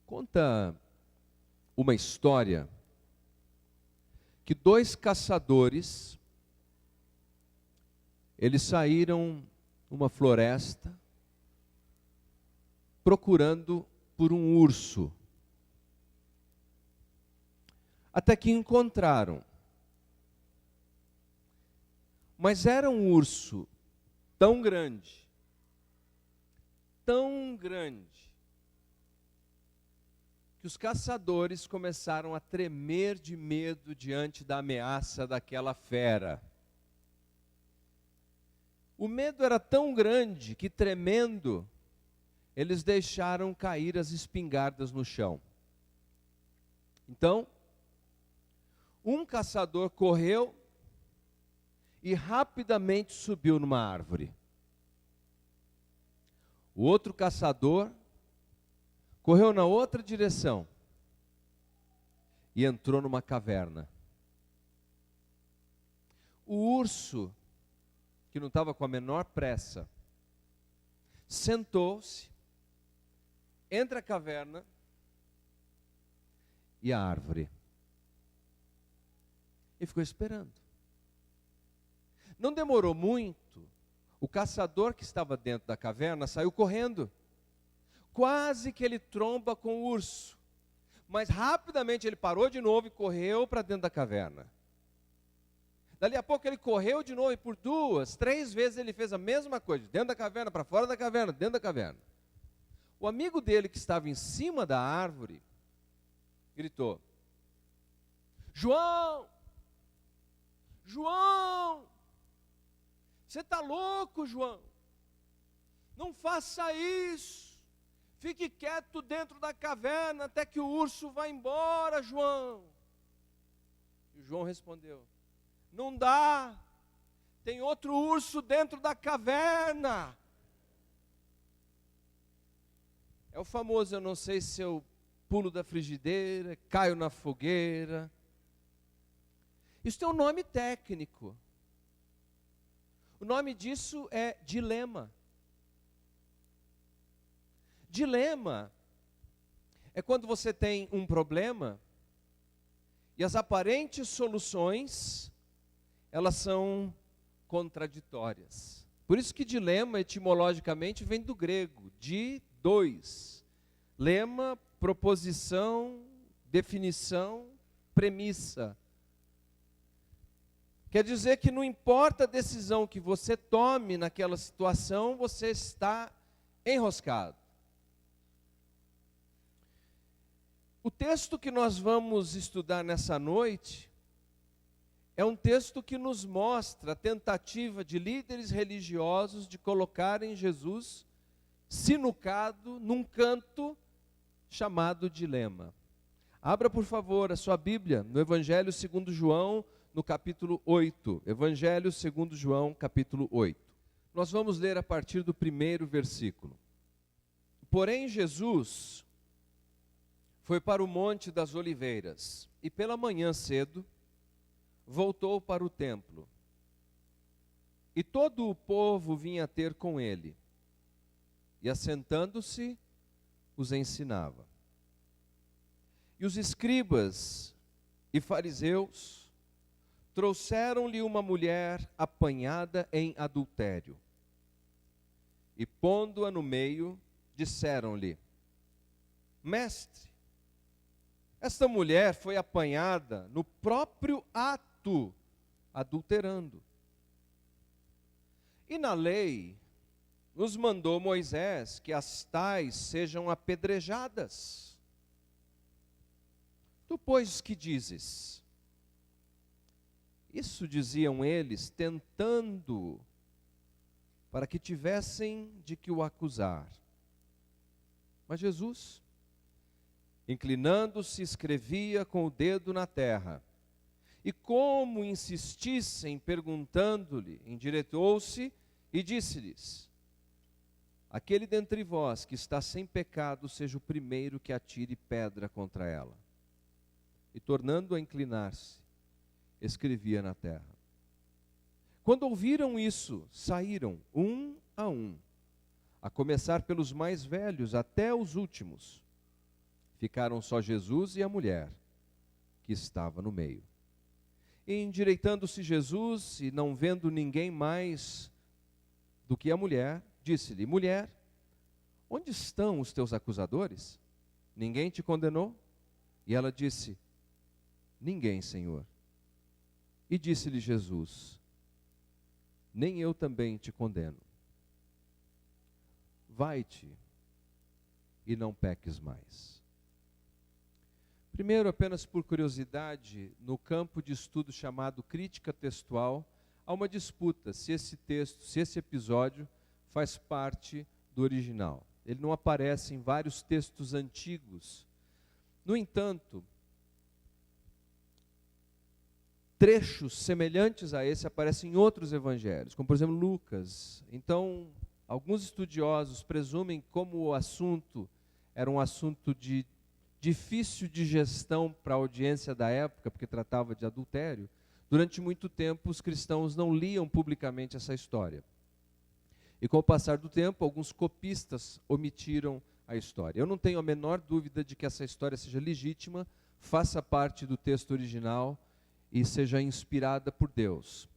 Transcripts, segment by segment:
Conta uma história que dois caçadores, eles saíram numa floresta procurando por um urso. Até que encontraram. Mas era um urso tão grande, que os caçadores começaram a tremer de medo diante da ameaça daquela fera. O medo era tão grande que, tremendo, eles deixaram cair as espingardas no chão. Então, um caçador correu e rapidamente subiu numa árvore. O outro caçador correu na outra direção e entrou numa caverna. O urso, que não estava com a menor pressa, sentou-se entre a caverna e a árvore e ficou esperando. Não demorou muito, o caçador que estava dentro da caverna saiu correndo. Quase que ele tromba com o urso, mas rapidamente ele parou de novo e correu para dentro da caverna. Dali a pouco ele correu de novo e por 2, 3 vezes ele fez a mesma coisa, dentro da caverna, para fora da caverna, dentro da caverna. O amigo dele que estava em cima da árvore gritou: João! João! Você está louco, João? Não faça isso! Fique quieto dentro da caverna até que o urso vá embora, João. E o João respondeu: não dá, tem outro urso dentro da caverna. É o famoso, eu não sei se eu pulo da frigideira, caio na fogueira. Isso tem um nome técnico. O nome disso é dilema. Dilema é quando você tem um problema e as aparentes soluções, elas são contraditórias. Por isso que dilema, etimologicamente, vem do grego, de dois. Lema, proposição, definição, premissa. Quer dizer que não importa a decisão que você tome naquela situação, você está enroscado. O texto que nós vamos estudar nessa noite é um texto que nos mostra a tentativa de líderes religiosos de colocarem Jesus sinucado num canto chamado dilema. Abra, por favor, a sua Bíblia no Evangelho segundo João, no capítulo 8. Evangelho segundo João, capítulo 8. Nós vamos ler a partir do 1º versículo. Porém, Jesus foi para o Monte das Oliveiras e pela manhã cedo voltou para o templo. E todo o povo vinha ter com ele. E assentando-se, os ensinava. E os escribas e fariseus trouxeram-lhe uma mulher apanhada em adultério. E pondo-a no meio, disseram-lhe: Mestre, esta mulher foi apanhada no próprio ato, adulterando. E na lei, nos mandou Moisés que as tais sejam apedrejadas. Tu, pois, que dizes? Isso diziam eles, tentando, para que tivessem de que o acusar. Mas Jesus, inclinando-se, escrevia com o dedo na terra. E como insistissem, perguntando-lhe, endireitou-se e disse-lhes: aquele dentre vós que está sem pecado, seja o primeiro que atire pedra contra ela. E tornando a inclinar-se, escrevia na terra. Quando ouviram isso, saíram um, a começar pelos mais velhos até os últimos. Ficaram só Jesus e a mulher, que estava no meio. E endireitando-se Jesus, e não vendo ninguém mais do que a mulher, disse-lhe: mulher, onde estão os teus acusadores? Ninguém te condenou? E ela disse: ninguém, Senhor. E disse-lhe Jesus: nem eu também te condeno. Vai-te e não peques mais. Primeiro, apenas por curiosidade, no campo de estudo chamado crítica textual, há uma disputa se esse texto, se esse episódio faz parte do original. Ele não aparece em vários textos antigos. No entanto, trechos semelhantes a esse aparecem em outros evangelhos, como por exemplo Lucas. Então, alguns estudiosos presumem, como o assunto era um assunto de difícil de gestão para a audiência da época, porque tratava de adultério, durante muito tempo os cristãos não liam publicamente essa história. E com o passar do tempo, alguns copistas omitiram a história. Eu não tenho a menor dúvida de que essa história seja legítima, faça parte do texto original e seja inspirada por Deus.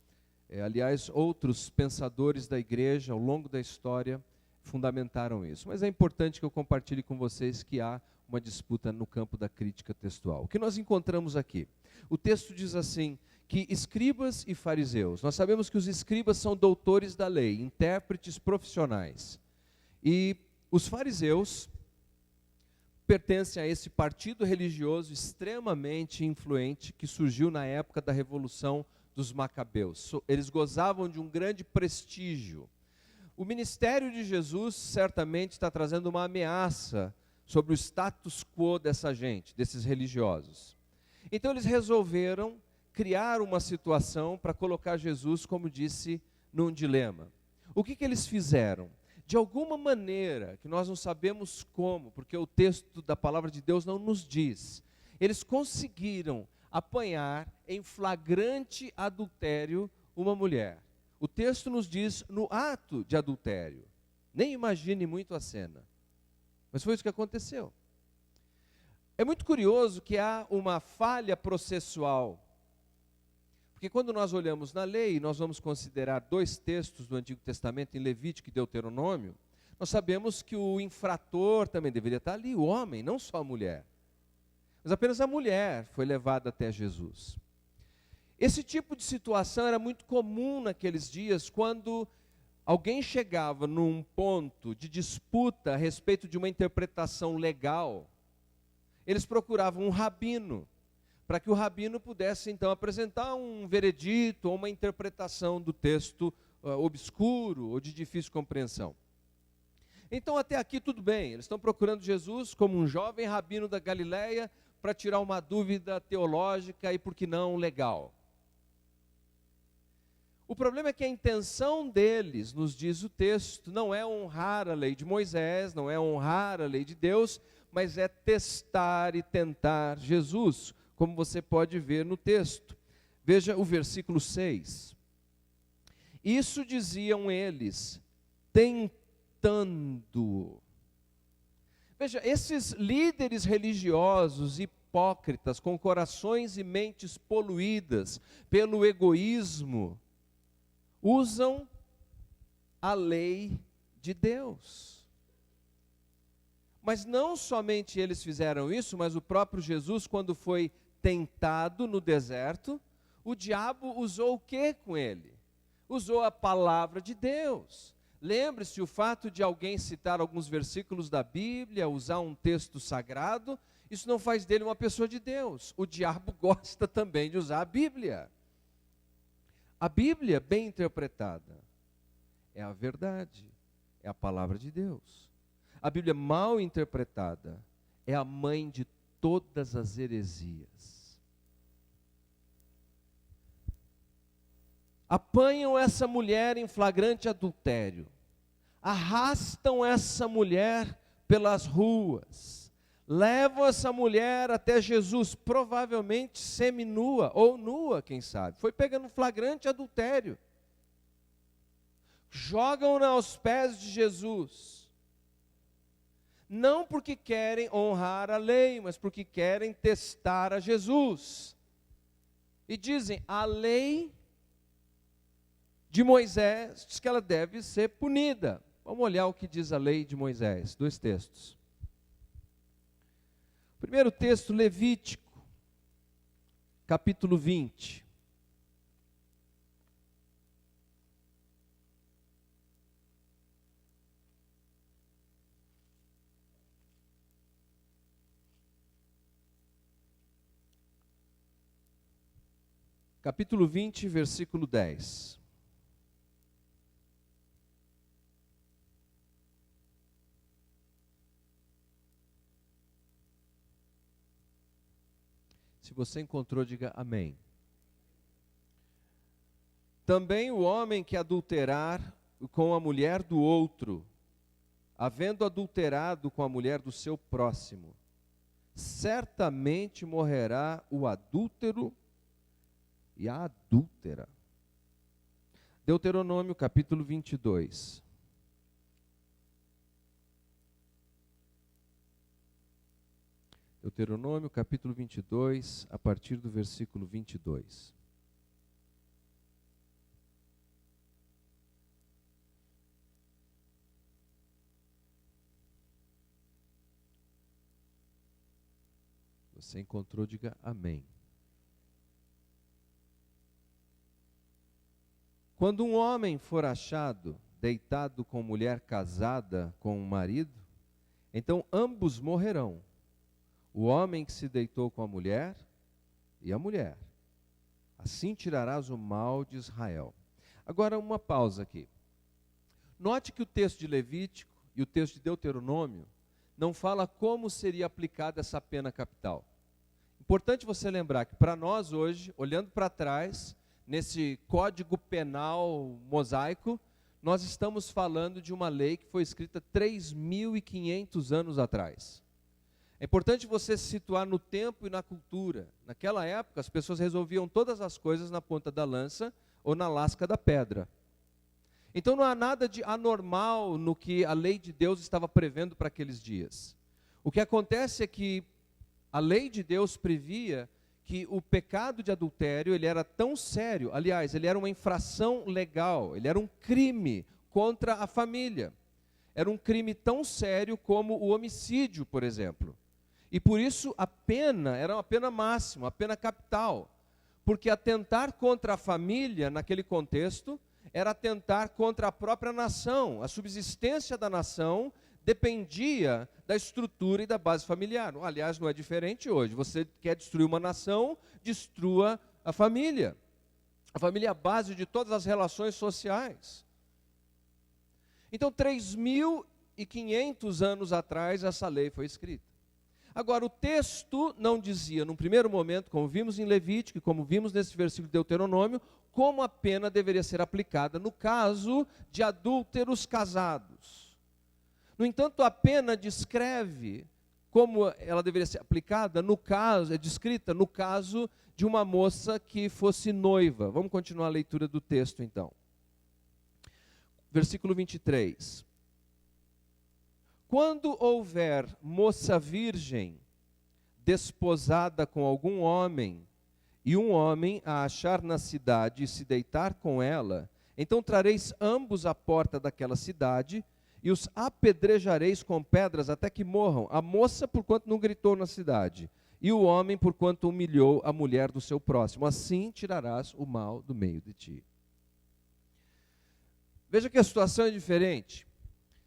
Aliás, outros pensadores da igreja, ao longo da história, fundamentaram isso. Mas é importante que eu compartilhe com vocês que há uma disputa no campo da crítica textual. O que nós encontramos aqui? O texto diz assim, que escribas e fariseus, nós sabemos que os escribas são doutores da lei, intérpretes profissionais. E os fariseus pertencem a esse partido religioso extremamente influente que surgiu na época da Revolução dos Macabeus. Eles gozavam de um grande prestígio. O ministério de Jesus certamente está trazendo uma ameaça sobre o status quo dessa gente, desses religiosos. Então eles resolveram criar uma situação para colocar Jesus, como disse, num dilema. O que eles fizeram? De alguma maneira, que nós não sabemos como, porque o texto da palavra de Deus não nos diz, eles conseguiram apanhar em flagrante adultério uma mulher. O texto nos diz no ato de adultério. Nem imagine muito a cena. Mas foi isso que aconteceu. É muito curioso que há uma falha processual. Porque quando nós olhamos na lei, nós vamos considerar dois textos do Antigo Testamento, em Levítico e Deuteronômio, nós sabemos que o infrator também deveria estar ali, o homem, não só a mulher. Mas apenas a mulher foi levada até Jesus. Esse tipo de situação era muito comum naqueles dias, quando alguém chegava num ponto de disputa a respeito de uma interpretação legal, eles procuravam um rabino, para que o rabino pudesse então apresentar um veredito ou uma interpretação do texto obscuro ou de difícil compreensão. Então até aqui tudo bem, eles estão procurando Jesus como um jovem rabino da Galileia para tirar uma dúvida teológica e, por que não, legal. O problema é que a intenção deles, nos diz o texto, não é honrar a lei de Moisés, não é honrar a lei de Deus, mas é testar e tentar Jesus, como você pode ver no texto. Veja o versículo 6. Isso diziam eles, tentando. Veja, esses líderes religiosos hipócritas, com corações e mentes poluídas pelo egoísmo, usam a lei de Deus. Mas não somente eles fizeram isso, mas o próprio Jesus, quando foi tentado no deserto, o diabo usou o que com ele? Usou a palavra de Deus. Lembre-se, o fato de alguém citar alguns versículos da Bíblia, usar um texto sagrado, isso não faz dele uma pessoa de Deus. O diabo gosta também de usar a Bíblia. A Bíblia, bem interpretada, é a verdade, é a palavra de Deus. A Bíblia mal interpretada é a mãe de todas as heresias. Apanham essa mulher em flagrante adultério, arrastam essa mulher pelas ruas, levam essa mulher até Jesus, provavelmente seminua ou nua, quem sabe. Foi pegando um flagrante adultério. Jogam-na aos pés de Jesus. não porque querem honrar a lei, mas porque querem testar a Jesus. E dizem, a lei de Moisés diz que ela deve ser punida. Vamos olhar o que diz a lei de Moisés, 2 textos. Primeiro texto, Levítico, capítulo 20. Capítulo 20, versículo 10. Se você encontrou, diga amém. Também o homem que adulterar com a mulher do outro, havendo adulterado com a mulher do seu próximo, certamente morrerá o adúltero e a adúltera. Deuteronômio capítulo 22. Deuteronômio capítulo 22, a partir do versículo 22. Você encontrou, diga amém. Quando um homem for achado deitado com mulher casada com um marido, então ambos morrerão, o homem que se deitou com a mulher e a mulher. Assim tirarás o mal de Israel. Agora uma pausa aqui. Note que o texto de Levítico e o texto de Deuteronômio não fala como seria aplicada essa pena capital. Importante você lembrar que para nós hoje, olhando para trás, nesse código penal mosaico, nós estamos falando de uma lei que foi escrita 3.500 anos atrás. É importante você se situar no tempo e na cultura. Naquela época, as pessoas resolviam todas as coisas na ponta da lança ou na lasca da pedra. Então não há nada de anormal no que a lei de Deus estava prevendo para aqueles dias. O que acontece é que a lei de Deus previa que o pecado de adultério, ele era tão sério, aliás, ele era uma infração legal, ele era um crime contra a família. Era um crime tão sério como o homicídio, por exemplo. E por isso a pena era uma pena máxima, uma pena capital. Porque atentar contra a família, naquele contexto, era atentar contra a própria nação. A subsistência da nação dependia da estrutura e da base familiar. Aliás, não é diferente hoje. Você quer destruir uma nação, destrua a família. A família é a base de todas as relações sociais. Então, 3.500 anos atrás, essa lei foi escrita. Agora, o texto não dizia, num primeiro momento, como vimos em Levítico e como vimos nesse versículo de Deuteronômio, como a pena deveria ser aplicada no caso de adúlteros casados. No entanto, a pena descreve como ela deveria ser aplicada no caso, é descrita no caso de uma moça que fosse noiva. Vamos continuar a leitura do texto então. Versículo 23. Quando houver moça virgem desposada com algum homem, e um homem a achar na cidade e se deitar com ela, então trareis ambos à porta daquela cidade, e os apedrejareis com pedras até que morram, a moça porquanto não gritou na cidade, e o homem porquanto humilhou a mulher do seu próximo. Assim tirarás o mal do meio de ti. Veja que a situação é diferente.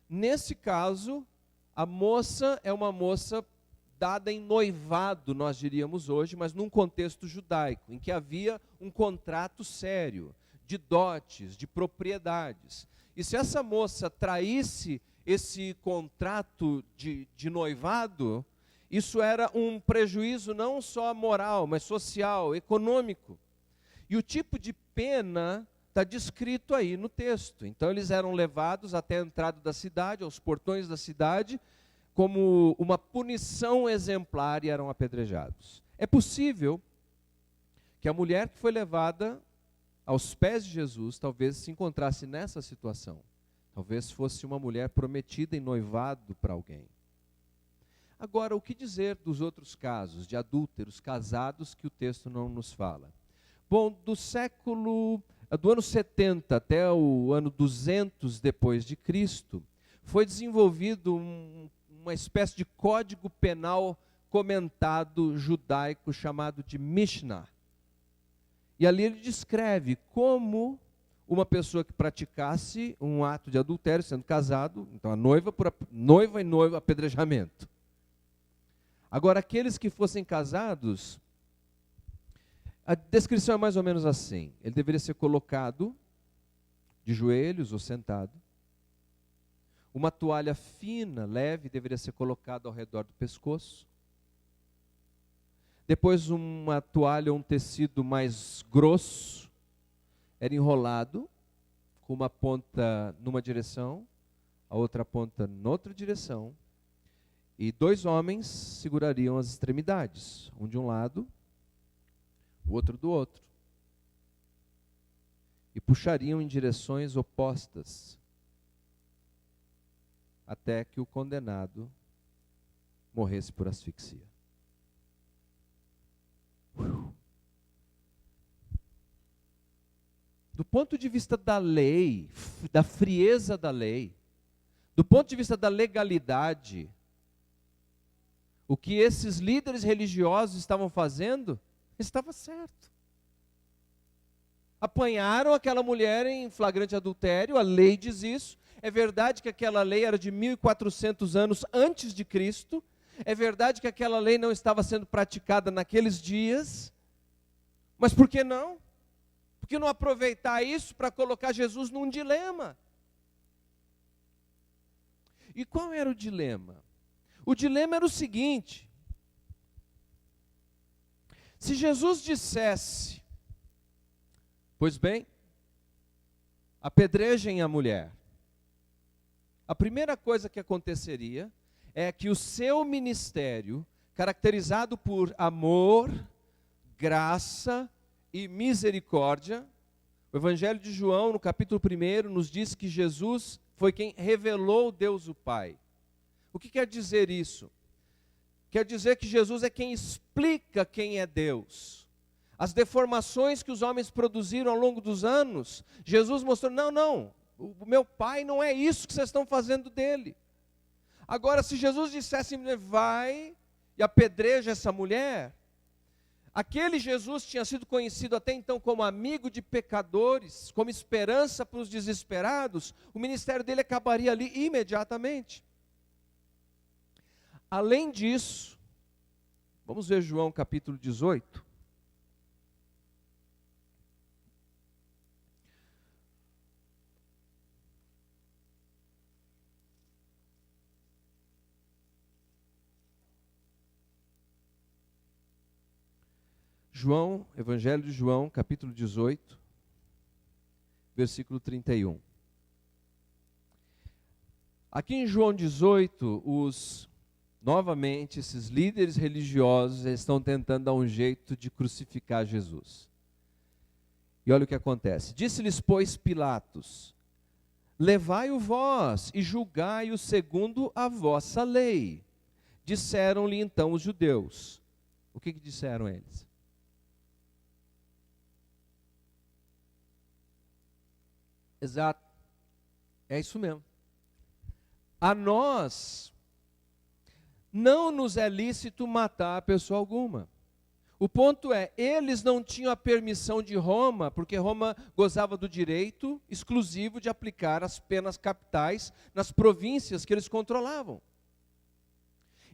Nesse caso, a moça é uma moça dada em noivado, nós diríamos hoje, mas num contexto judaico, em que havia um contrato sério, de dotes, de propriedades. E se essa moça traísse esse contrato de noivado, isso era um prejuízo não só moral, mas social, econômico. E o tipo de pena está descrito aí no texto. Então eles eram levados até a entrada da cidade, aos portões da cidade, como uma punição exemplar, e eram apedrejados. É possível que a mulher que foi levada aos pés de Jesus talvez se encontrasse nessa situação. Talvez fosse uma mulher prometida em noivado para alguém. Agora, o que dizer dos outros casos, de adúlteros casados, que o texto não nos fala? Bom, do ano 70 até o ano 200 depois de Cristo, foi desenvolvido uma espécie de código penal comentado judaico chamado de Mishnah. E ali ele descreve como uma pessoa que praticasse um ato de adultério, sendo casado, então a noiva e noivo apedrejamento. Agora, aqueles que fossem casados, a descrição é mais ou menos assim: ele deveria ser colocado de joelhos ou sentado, uma toalha fina, leve, deveria ser colocada ao redor do pescoço, depois uma toalha, um tecido mais grosso, era enrolado, com uma ponta numa direção, a outra ponta noutra direção, e 2 homens segurariam as extremidades, um de um lado, o outro do outro, e puxariam em direções opostas, até que o condenado morresse por asfixia. Do ponto de vista da lei, da frieza da lei, do ponto de vista da legalidade, o que esses líderes religiosos estavam fazendo estava certo. Apanharam aquela mulher em flagrante adultério, a lei diz isso. É verdade que aquela lei era de 1400 anos antes de Cristo. É verdade que aquela lei não estava sendo praticada naqueles dias. Mas por que não? Por que não aproveitar isso para colocar Jesus num dilema? E qual era o dilema? O dilema era o seguinte: se Jesus dissesse, pois bem, apedrejem a mulher, a primeira coisa que aconteceria é que o seu ministério, caracterizado por amor, graça e misericórdia, o Evangelho de João, no capítulo 1, nos diz que Jesus foi quem revelou Deus o Pai. O que quer dizer isso? Quer dizer que Jesus é quem explica quem é Deus. As deformações que os homens produziram ao longo dos anos, Jesus mostrou: não, o meu Pai não é isso que vocês estão fazendo dele. Agora, se Jesus dissesse, vai e apedreja essa mulher, aquele Jesus tinha sido conhecido até então como amigo de pecadores, como esperança para os desesperados, o ministério dele acabaria ali imediatamente. Além disso, vamos ver João capítulo 18. João, Evangelho de João, capítulo 18, versículo 31. Aqui em João 18, novamente, esses líderes religiosos estão tentando dar um jeito de crucificar Jesus. E olha o que acontece. Disse-lhes, pois, Pilatos: levai-o vós e julgai-o segundo a vossa lei. Disseram-lhe então os judeus. O que disseram eles? Exato, é isso mesmo. A nós não nos é lícito matar pessoa alguma. O ponto é, eles não tinham a permissão de Roma, porque Roma gozava do direito exclusivo de aplicar as penas capitais nas províncias que eles controlavam.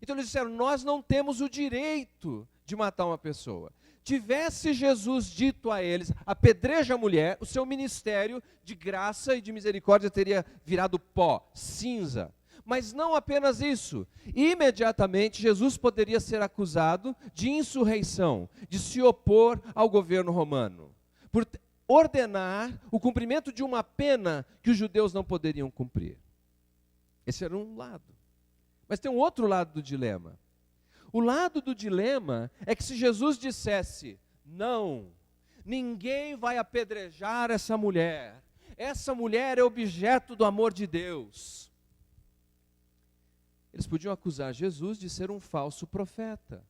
Então eles disseram, nós não temos o direito de matar uma pessoa. Tivesse Jesus dito a eles, apedreja a mulher, o seu ministério de graça e de misericórdia teria virado pó, cinza. Mas não apenas isso, imediatamente Jesus poderia ser acusado de insurreição, de se opor ao governo romano, por ordenar o cumprimento de uma pena que os judeus não poderiam cumprir. Esse era um lado. Mas tem um outro lado do dilema. O lado do dilema é que se Jesus dissesse, não, ninguém vai apedrejar essa mulher é objeto do amor de Deus. Eles podiam acusar Jesus de ser um falso profeta,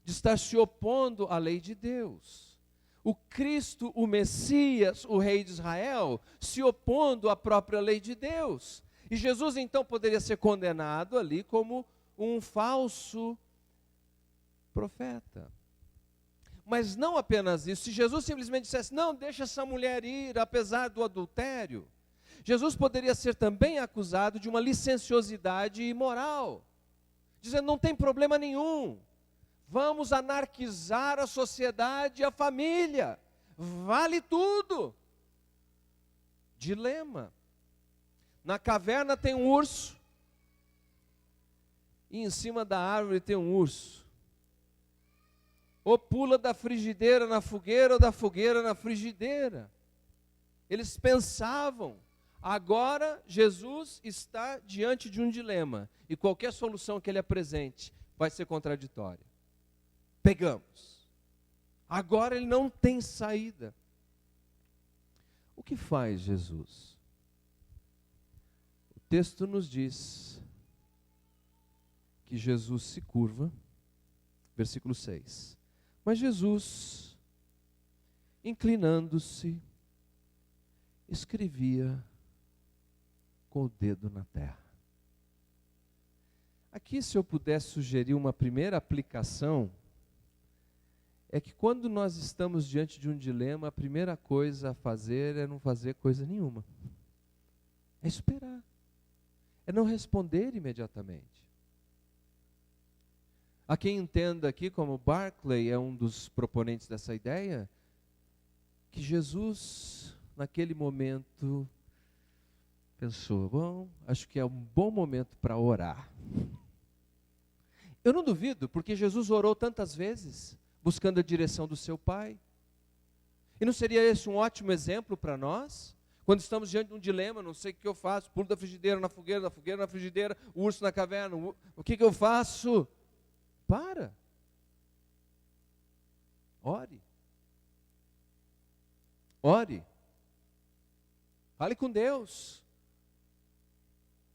de estar se opondo à lei de Deus. O Cristo, o Messias, o Rei de Israel, se opondo à própria lei de Deus. E Jesus então poderia ser condenado ali como um falso profeta. Mas não apenas isso, se Jesus simplesmente dissesse, não, deixa essa mulher ir, apesar do adultério, Jesus poderia ser também acusado de uma licenciosidade imoral, dizendo, não tem problema nenhum, vamos anarquizar a sociedade e a família, vale tudo. Dilema. Na caverna tem um urso, e em cima da árvore tem um urso. Ou pula da frigideira na fogueira, ou da fogueira na frigideira. Eles pensavam, agora Jesus está diante de um dilema, e qualquer solução que ele apresente vai ser contraditória. Pegamos. Agora ele não tem saída. O que faz Jesus? O texto nos diz que Jesus se curva, versículo 6. Mas Jesus, inclinando-se, escrevia com o dedo na terra. Aqui, se eu pudesse sugerir uma primeira aplicação, é que quando nós estamos diante de um dilema, a primeira coisa a fazer é não fazer coisa nenhuma. É esperar. É não responder imediatamente. Há quem entenda aqui, como Barclay é um dos proponentes dessa ideia, que Jesus, naquele momento, pensou, bom, acho que é um bom momento para orar. Eu não duvido, porque Jesus orou tantas vezes, buscando a direção do seu Pai. E não seria esse um ótimo exemplo para nós? Quando estamos diante de um dilema, não sei o que eu faço, pulo da frigideira na fogueira, da fogueira na frigideira, o urso na caverna, o que eu faço? Para. Ore. Ore. Fale com Deus.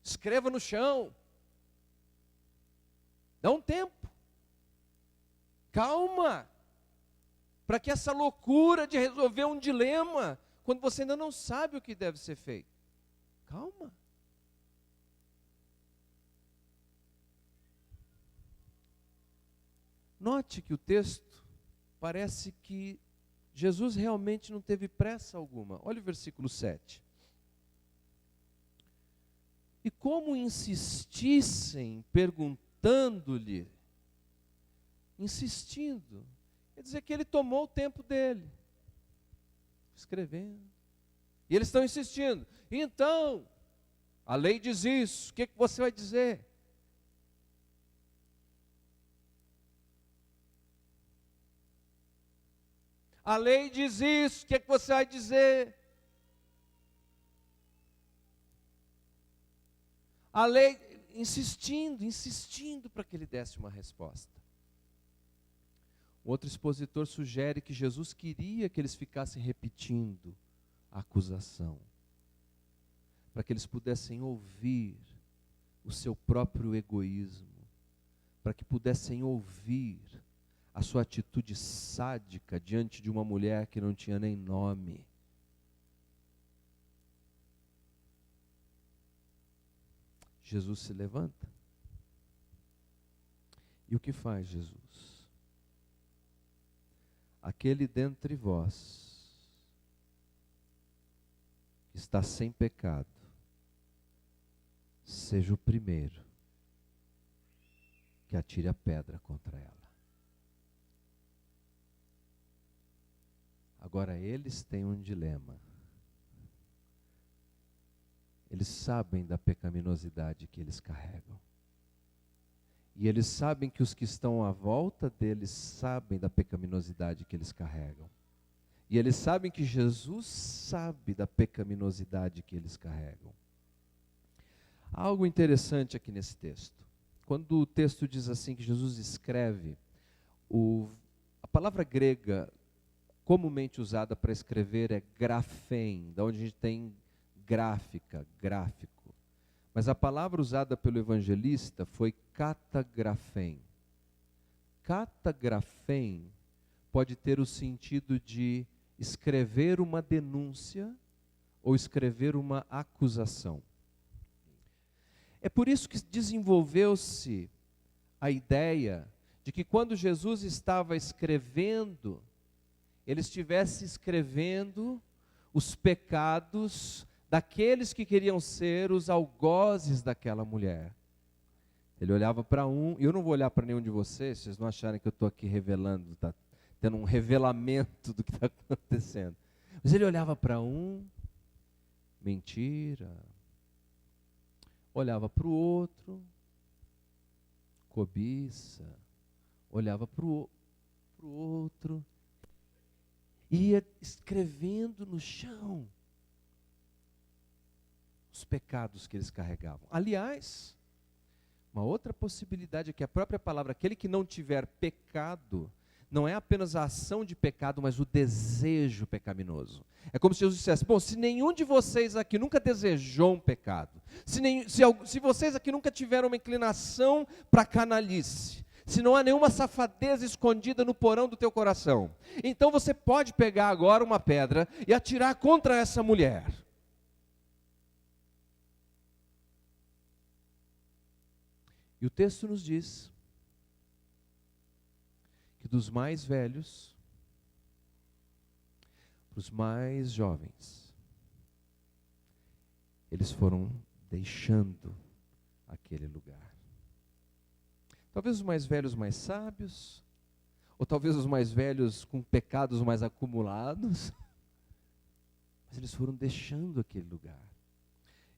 Escreva no chão. Dá um tempo. Calma. Para que essa loucura de resolver um dilema, quando você ainda não sabe o que deve ser feito. Calma. Note que o texto parece que Jesus realmente não teve pressa alguma. Olha o versículo 7. E como insistissem, perguntando-lhe, insistindo, quer dizer que ele tomou o tempo dele, escrevendo. E eles estão insistindo. Então, a lei diz isso, o que você vai dizer? A lei diz isso, o que você vai dizer? A lei, insistindo para que ele desse uma resposta. O outro expositor sugere que Jesus queria que eles ficassem repetindo a acusação, para que eles pudessem ouvir o seu próprio egoísmo, para que pudessem ouvir a sua atitude sádica diante de uma mulher que não tinha nem nome. Jesus se levanta. E o que faz Jesus? Aquele dentre vós que está sem pecado, seja o primeiro que atire a pedra contra ela. Agora, eles têm um dilema. Eles sabem da pecaminosidade que eles carregam. E eles sabem que os que estão à volta deles sabem da pecaminosidade que eles carregam. E eles sabem que Jesus sabe da pecaminosidade que eles carregam. Há algo interessante aqui nesse texto. Quando o texto diz assim que Jesus escreve, a palavra grega comumente usada para escrever é grafém, da onde a gente tem gráfica, gráfico. Mas a palavra usada pelo evangelista foi catagrafém. Catagrafém pode ter o sentido de escrever uma denúncia ou escrever uma acusação. É por isso que desenvolveu-se a ideia de que quando Jesus estava escrevendo, ele estivesse escrevendo os pecados daqueles que queriam ser os algozes daquela mulher. Ele olhava para um, e eu não vou olhar para nenhum de vocês, vocês não acharem que eu estou aqui revelando, tá tendo um revelamento do que está acontecendo. Mas ele olhava para um, mentira. Olhava para o outro, cobiça. Olhava para o outro, ia escrevendo no chão os pecados que eles carregavam. Aliás, uma outra possibilidade é que a própria palavra, aquele que não tiver pecado, não é apenas a ação de pecado, mas o desejo pecaminoso. É como se Jesus dissesse, bom, se nenhum de vocês aqui nunca desejou um pecado, se vocês aqui nunca tiveram uma inclinação para a canalice, se não há nenhuma safadeza escondida no porão do teu coração, então você pode pegar agora uma pedra e atirar contra essa mulher. E o texto nos diz que dos mais velhos para os mais jovens, eles foram deixando aquele lugar. Talvez os mais velhos mais sábios, ou talvez os mais velhos com pecados mais acumulados, mas eles foram deixando aquele lugar.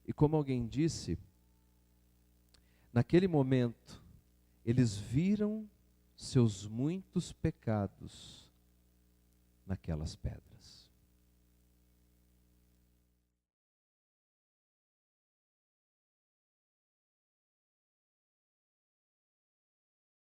E como alguém disse, naquele momento, eles viram seus muitos pecados naquelas pedras.